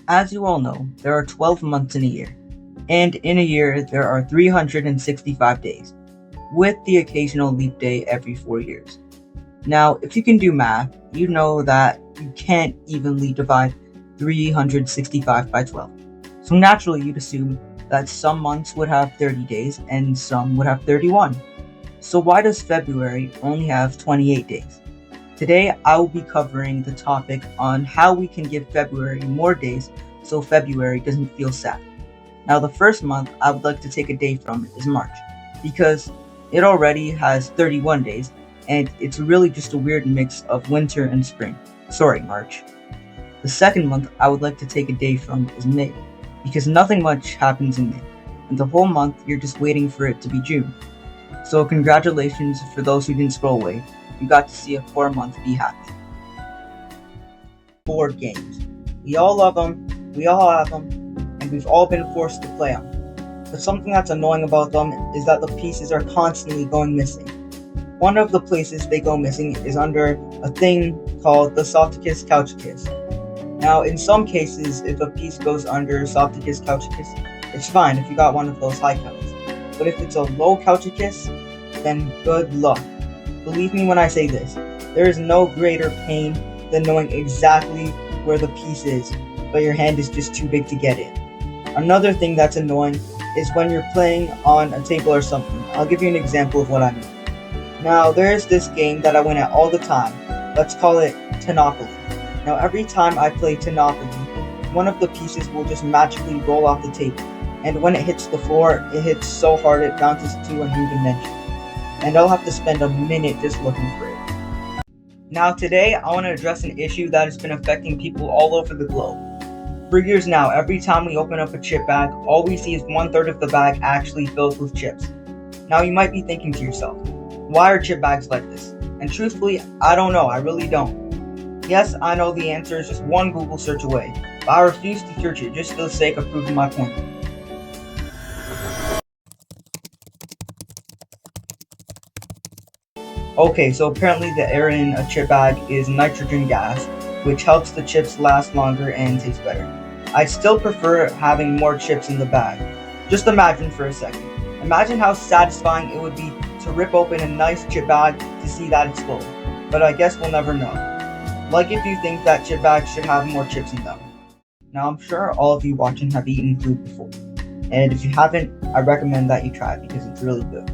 As you all know, there are 12 months in a year, and in a year there are 365 days, with the occasional leap day every 4 years. Now, if you can do math, you know that you can't evenly divide 365 by 12. So naturally you'd assume that some months would have 30 days and some would have 31. So why does February only have 28 days? Today, I will be covering the topic on how we can give February more days so February doesn't feel sad. Now, the first month I would like to take a day from is March, because it already has 31 days, and it's really just a weird mix of winter and spring. Sorry, March. The second month I would like to take a day from is May, because nothing much happens in May, and the whole month you're just waiting for it to be June. So congratulations for those who didn't scroll away. You got to see a 4-month be happy. Board games. We all love them, we all have them, and we've all been forced to play them. But something that's annoying about them is that the pieces are constantly going missing. One of the places they go missing is under a thing called the Softicus Couchicus. Now, in some cases, if a piece goes under Softicus Couchicus, it's fine if you got one of those high couches. But if it's a low Couchicus, then good luck. Believe me when I say this, there is no greater pain than knowing exactly where the piece is, but your hand is just too big to get in. Another thing that's annoying is when you're playing on a table or something. I'll give you an example of what I mean. Now, there's this game that I win at all the time. Let's call it Tanopoly. Now, every time I play Tanopoly, one of the pieces will just magically roll off the table. And when it hits the floor, it hits so hard it bounces to a new dimension. And I'll have to spend a minute just looking for it. Now today, I want to address an issue that has been affecting people all over the globe. For years now, every time we open up a chip bag, all we see is 1/3 of the bag actually filled with chips. Now you might be thinking to yourself, why are chip bags like this? And truthfully, I don't know, I really don't. Yes, I know the answer is just one Google search away, but I refuse to search it just for the sake of proving my point. Okay, so apparently the air in a chip bag is nitrogen gas, which helps the chips last longer and taste better. I'd still prefer having more chips in the bag. Just imagine for a second. Imagine how satisfying it would be to rip open a nice chip bag to see that it's full. But I guess we'll never know. Like if you think that chip bags should have more chips in them. Now I'm sure all of you watching have eaten food before. And if you haven't, I recommend that you try it because it's really good.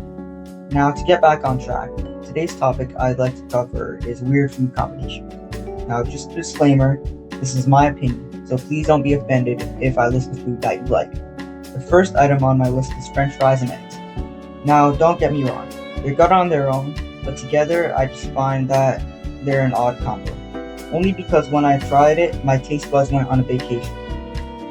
Now to get back on track, today's topic I'd like to cover is weird food combinations. Now just a disclaimer, this is my opinion, so please don't be offended if I list the food that you like. The first item on my list is french fries and eggs. Now don't get me wrong, they're good on their own, but together I just find that they're an odd combo. Only because when I tried it, my taste buds went on a vacation.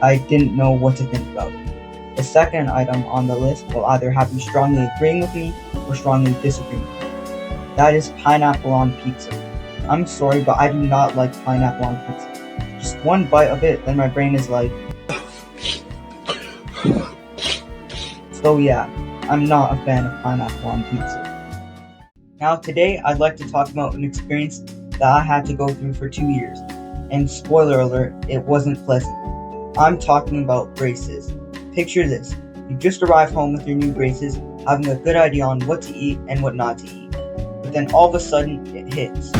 I didn't know what to think about it. The second item on the list will either have you strongly agreeing with me or strongly disagreeing with me. That is pineapple on pizza. I'm sorry, but I do not like pineapple on pizza. Just one bite of it, then my brain is like... So yeah, I'm not a fan of pineapple on pizza. Now today, I'd like to talk about an experience that I had to go through for 2 years. And spoiler alert, it wasn't pleasant. I'm talking about braces. Picture this, you just arrive home with your new braces, having a good idea on what to eat and what not to eat. But then all of a sudden, it hits.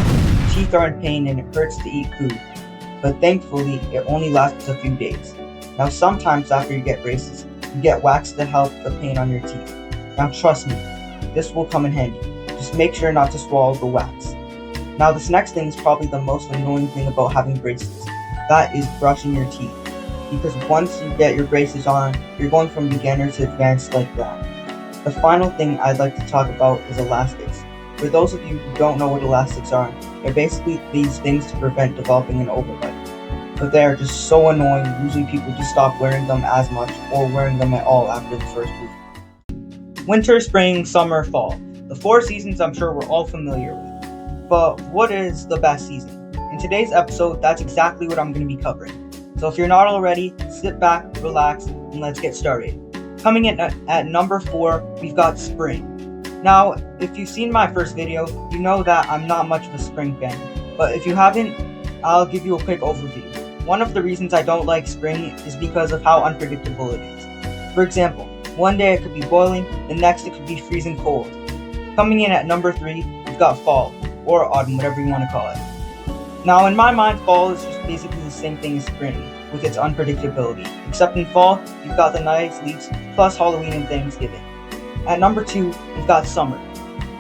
Teeth are in pain and it hurts to eat food. But thankfully, it only lasts a few days. Now sometimes after you get braces, you get wax to help the pain on your teeth. Now trust me, this will come in handy. Just make sure not to swallow the wax. Now this next thing is probably the most annoying thing about having braces. That is brushing your teeth. Because once you get your braces on, you're going from beginner to advanced like that. The final thing I'd like to talk about is elastics. For those of you who don't know what elastics are, they're basically these things to prevent developing an overbite. But they are just so annoying, usually people just stop wearing them as much or wearing them at all after the first week. Winter, spring, summer, fall. The 4 seasons I'm sure we're all familiar with. But what is the best season? In today's episode, that's exactly what I'm going to be covering. So if you're not already, sit back, relax, and let's get started. Coming in at number 4, we've got spring. Now, if you've seen my first video, you know that I'm not much of a spring fan. But if you haven't, I'll give you a quick overview. One of the reasons I don't like spring is because of how unpredictable it is. For example, one day it could be boiling, the next it could be freezing cold. Coming in at number 3, you've got fall, or autumn, whatever you want to call it. Now, in my mind, fall is just basically the same thing as spring, with its unpredictability. Except in fall, you've got the nice leaves, plus Halloween and Thanksgiving. At number 2, you've got summer.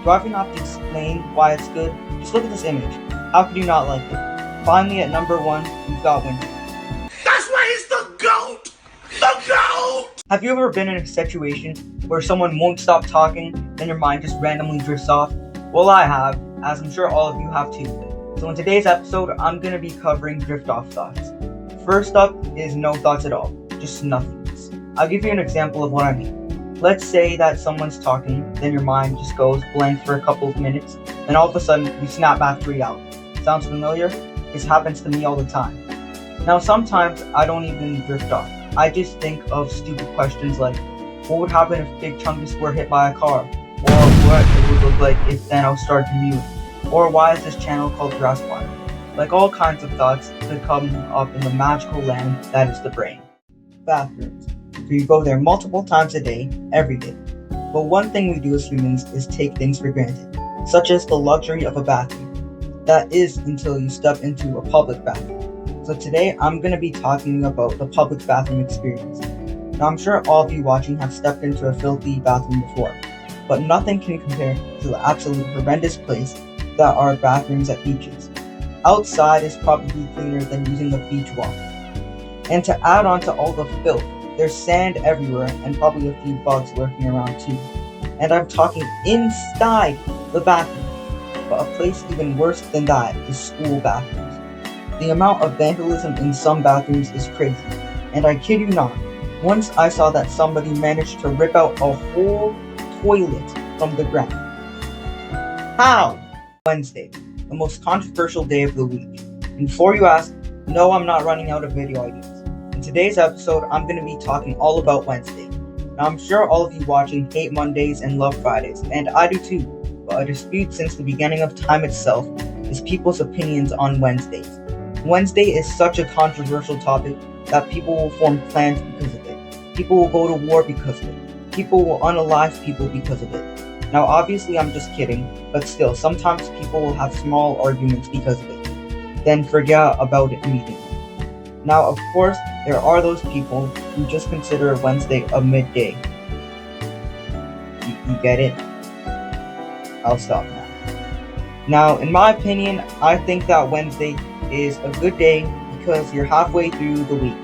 Do I even have to explain why it's good? Just look at this image. How could you not like it? Finally, at number 1, you've got winter. That's why he's the GOAT! The GOAT! Have you ever been in a situation where someone won't stop talking, then your mind just randomly drifts off? Well, I have, as I'm sure all of you have too. So in today's episode, I'm going to be covering drift-off thoughts. First up is no thoughts at all, just nothingness. I'll give you an example of what I mean. Let's say that someone's talking, then your mind just goes blank for a couple of minutes, then all of a sudden you snap back to reality. Sounds familiar? This happens to me all the time. Now sometimes I don't even drift off. I just think of stupid questions like, what would happen if Big Chungus were hit by a car? Or what it would look like if Thanos started to mute? Or why is this channel called Grassfire? Like all kinds of thoughts could come up in the magical land that is the brain. Bathrooms. So you go there multiple times a day, every day. But one thing we do as humans is take things for granted, such as the luxury of a bathroom. That is until you step into a public bathroom. So today I'm going to be talking about the public bathroom experience. Now I'm sure all of you watching have stepped into a filthy bathroom before, but nothing can compare to the absolute horrendous place that are bathrooms at beaches. Outside is probably cleaner than using a beach walk. And to add on to all the filth, there's sand everywhere and probably a few bugs lurking around too. And I'm talking inside the bathroom. But a place even worse than that is school bathrooms. The amount of vandalism in some bathrooms is crazy. And I kid you not, once I saw that somebody managed to rip out a whole toilet from the ground. How? Wednesday, the most controversial day of the week. And before you ask, no, I'm not running out of video ideas. In today's episode, I'm going to be talking all about Wednesday. Now, I'm sure all of you watching hate Mondays and love Fridays, and I do too, but a dispute since the beginning of time itself is people's opinions on Wednesdays. Wednesday is such a controversial topic that people will form plans because of it. People will go to war because of it. People will unalive people because of it. Now, obviously, I'm just kidding, but still, sometimes people will have small arguments because of it, then forget about it immediately. Now, of course, there are those people who just consider Wednesday a midday. You get it? I'll stop now. Now, in my opinion, I think that Wednesday is a good day because you're halfway through the week,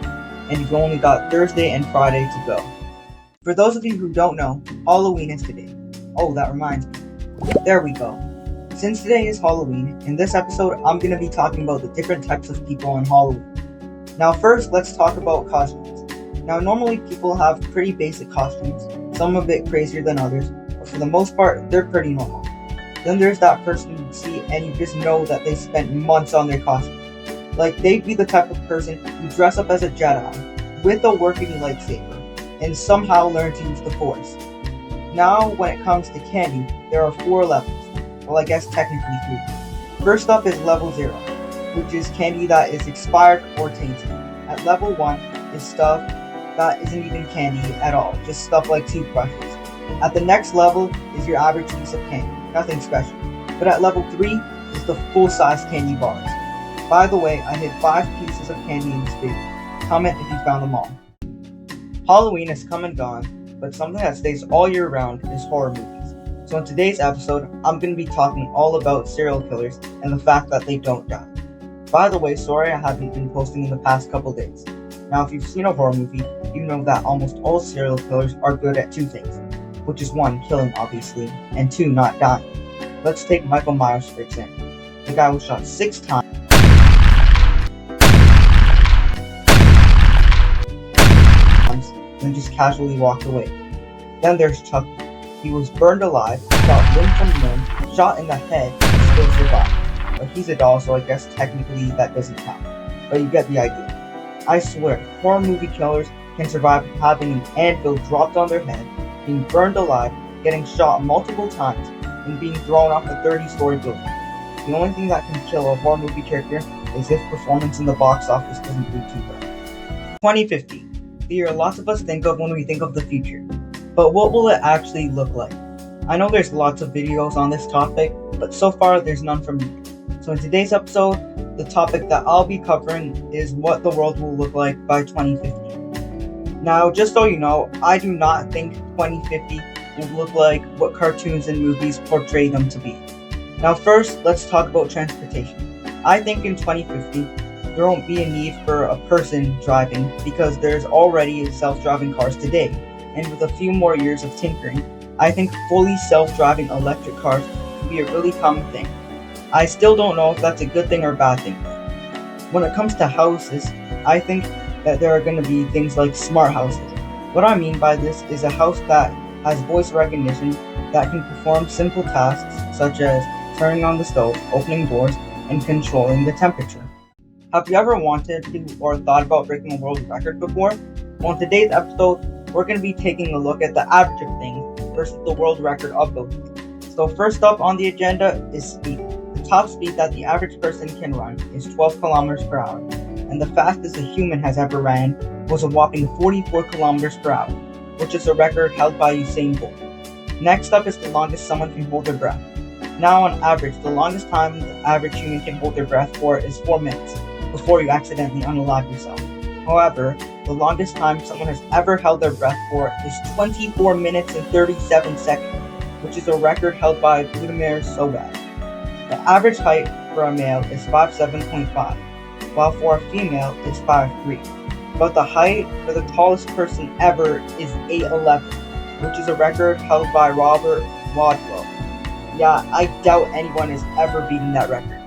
and you've only got Thursday and Friday to go. For those of you who don't know, Halloween is today. Oh, that reminds me. There we go. Since today is Halloween, in this episode, I'm going to be talking about the different types of people on Halloween. Now first, let's talk about costumes. Now normally people have pretty basic costumes, some a bit crazier than others, but for the most part, they're pretty normal. Then there's that person you see and you just know that they spent months on their costume. Like they'd be the type of person who dress up as a Jedi, with a working lightsaber, and somehow learn to use the Force. Now when it comes to candy, there are 4 levels, well I guess technically 3. First up is level 0. Which is candy that is expired or tainted. At level 1 is stuff that isn't even candy at all, just stuff like toothbrushes. At the next level is your average piece of candy, nothing special. But at level 3 is the full-size candy bars. By the way, I hid 5 pieces of candy in this video. Comment if you found them all. Halloween has come and gone, but something that stays all year round is horror movies. So in today's episode, I'm going to be talking all about serial killers and the fact that they don't die. By the way, sorry I haven't been posting in the past couple days. Now if you've seen a horror movie, you know that almost all serial killers are good at 2 things, which is 1, killing obviously, and 2, not dying. Let's take Michael Myers for example. The guy was shot 6 times, then just casually walked away. Then there's Chucky. He was burned alive, shot limb from limb, shot in the head, and still survived. But he's a doll, so I guess technically that doesn't count. But you get the idea. I swear, horror movie killers can survive having an anvil dropped on their head, being burned alive, getting shot multiple times, and being thrown off a 30-story building. The only thing that can kill a horror movie character as if performance in the box office doesn't do too well. 2050, the year lots of us think of when we think of the future. But what will it actually look like? I know there's lots of videos on this topic, but so far there's none from me. So in today's episode, the topic that I'll be covering is what the world will look like by 2050. Now, just so you know, I do not think 2050 will look like what cartoons and movies portray them to be. Now first, let's talk about transportation. I think in 2050, there won't be a need for a person driving because there's already self-driving cars today. And with a few more years of tinkering, I think fully self-driving electric cars will be a really common thing. I still don't know if that's a good thing or a bad thing. When it comes to houses, I think that there are going to be things like smart houses. What I mean by this is a house that has voice recognition that can perform simple tasks such as turning on the stove, opening doors, and controlling the temperature. Have you ever wanted to or thought about breaking a world record before? Well, in today's episode, we're going to be taking a look at the average of things versus the world record of those things. So first up on the agenda is speed. The top speed that the average person can run is 12 kilometers per hour, and the fastest a human has ever ran was a whopping 44 kilometers per hour, which is a record held by Usain Bolt. Next up is the longest someone can hold their breath. Now on average, the longest time the average human can hold their breath for is 4 minutes, before you accidentally unalive yourself. However, the longest time someone has ever held their breath for is 24 minutes and 37 seconds, which is a record held by Vladimir Sobad. The average height for a male is 5'7.5, while for a female it's 5'3. But the height for the tallest person ever is 8'11, which is a record held by Robert Wadlow. Yeah, I doubt anyone has ever beaten that record.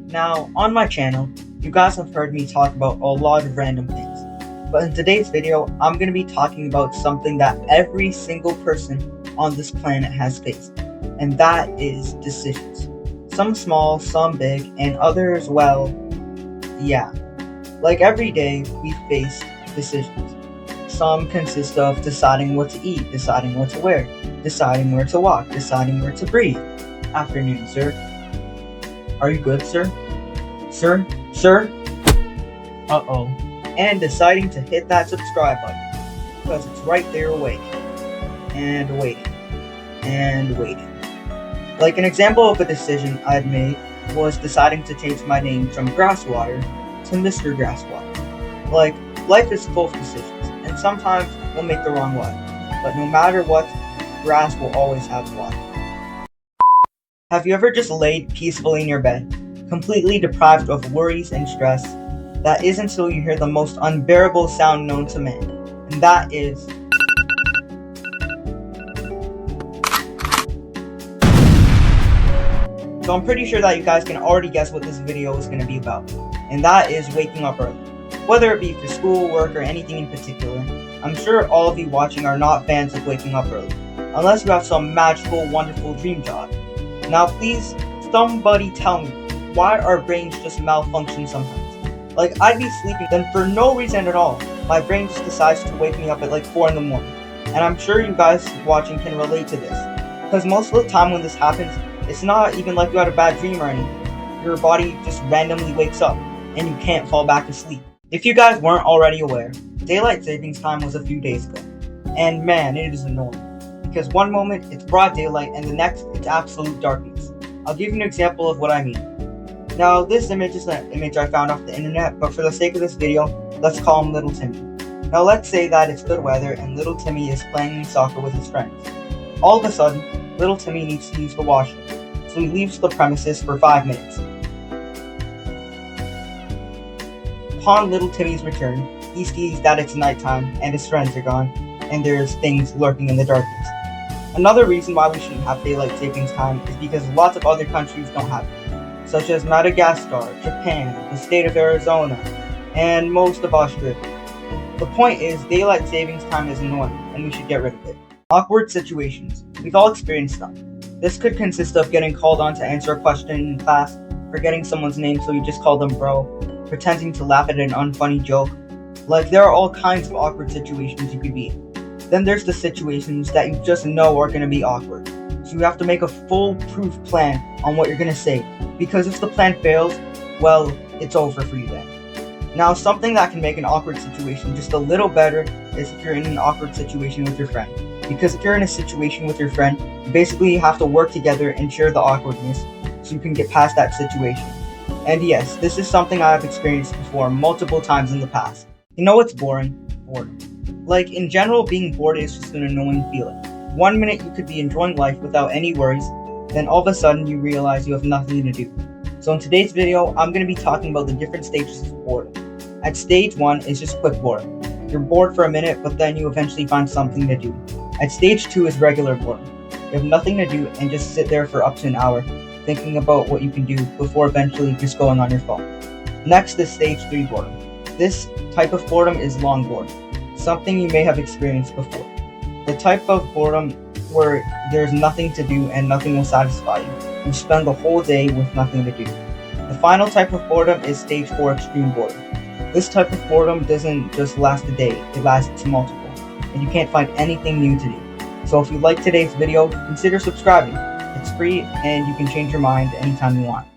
Now, on my channel, you guys have heard me talk about a lot of random things, but in today's video, I'm going to be talking about something that every single person on this planet has faced, and that is decisions. Some small, some big, and others, well, yeah. Like every day, we face decisions. Some consist of deciding what to eat, deciding what to wear, deciding where to walk, deciding where to breathe. Afternoon, sir. Are you good, sir? Sir? Sir? Uh-oh. And deciding to hit that subscribe button, because it's right there waiting. And waiting. And waiting. Like an example of a decision I've made was deciding to change my name from Grasswater to Mr. Grasswater. Like, life is full of decisions, and sometimes we'll make the wrong one. But no matter what, grass will always have water. Have you ever just laid peacefully in your bed, completely deprived of worries and stress? That is until you hear the most unbearable sound known to man, and that is... So I'm pretty sure that you guys can already guess what this video is going to be about, and that is waking up early. Whether it be for school, work, or anything in particular, I'm sure all of you watching are not fans of waking up early, unless you have some magical, wonderful dream job. Now please, somebody tell me, why our brains just malfunction sometimes? Like, I'd be sleeping, then for no reason at all, my brain just decides to wake me up at like 4 in the morning. And I'm sure you guys watching can relate to this, because most of the time when this happens, it's not even like you had a bad dream or anything. Your body just randomly wakes up, and you can't fall back asleep. If you guys weren't already aware, daylight savings time was a few days ago. And man, it is annoying. Because one moment it's broad daylight and the next it's absolute darkness. I'll give you an example of what I mean. Now this image is an image I found off the internet, but for the sake of this video, let's call him Little Timmy. Now let's say that it's good weather and Little Timmy is playing soccer with his friends. All of a sudden, Little Timmy needs to use the washroom, so he leaves the premises for 5 minutes. Upon Little Timmy's return, he sees that it's nighttime and his friends are gone, and there's things lurking in the darkness. Another reason why we shouldn't have daylight savings time is because lots of other countries don't have it, such as Madagascar, Japan, the state of Arizona, and most of Australia. The point is, daylight savings time is annoying, and we should get rid of it. Awkward situations. We've all experienced them. This could consist of getting called on to answer a question in class, forgetting someone's name so you just call them bro, pretending to laugh at an unfunny joke. Like, there are all kinds of awkward situations you could be in. Then there's the situations that you just know are going to be awkward. So you have to make a foolproof plan on what you're going to say. Because if the plan fails, well, it's over for you then. Now, something that can make an awkward situation just a little better is if you're in an awkward situation with your friend. Because if you're in a situation with your friend, you basically have to work together and share the awkwardness so you can get past that situation. And yes, this is something I have experienced before multiple times in the past. You know what's boring? Boredom. Like, in general, being bored is just an annoying feeling. 1 minute you could be enjoying life without any worries, then all of a sudden you realize you have nothing to do. So in today's video, I'm going to be talking about the different stages of boredom. At stage 1 is just quick boredom. You're bored for a minute, but then you eventually find something to do. At stage 2 is regular boredom. You have nothing to do and just sit there for up to an hour, thinking about what you can do before eventually just going on your phone. Next is stage 3 boredom. This type of boredom is long boredom, something you may have experienced before. The type of boredom where there's nothing to do and nothing will satisfy you. You spend the whole day with nothing to do. The final type of boredom is stage 4 extreme boredom. This type of boredom doesn't just last a day, it lasts multiple, and you can't find anything new to do. So if you liked today's video, consider subscribing. It's free and you can change your mind anytime you want.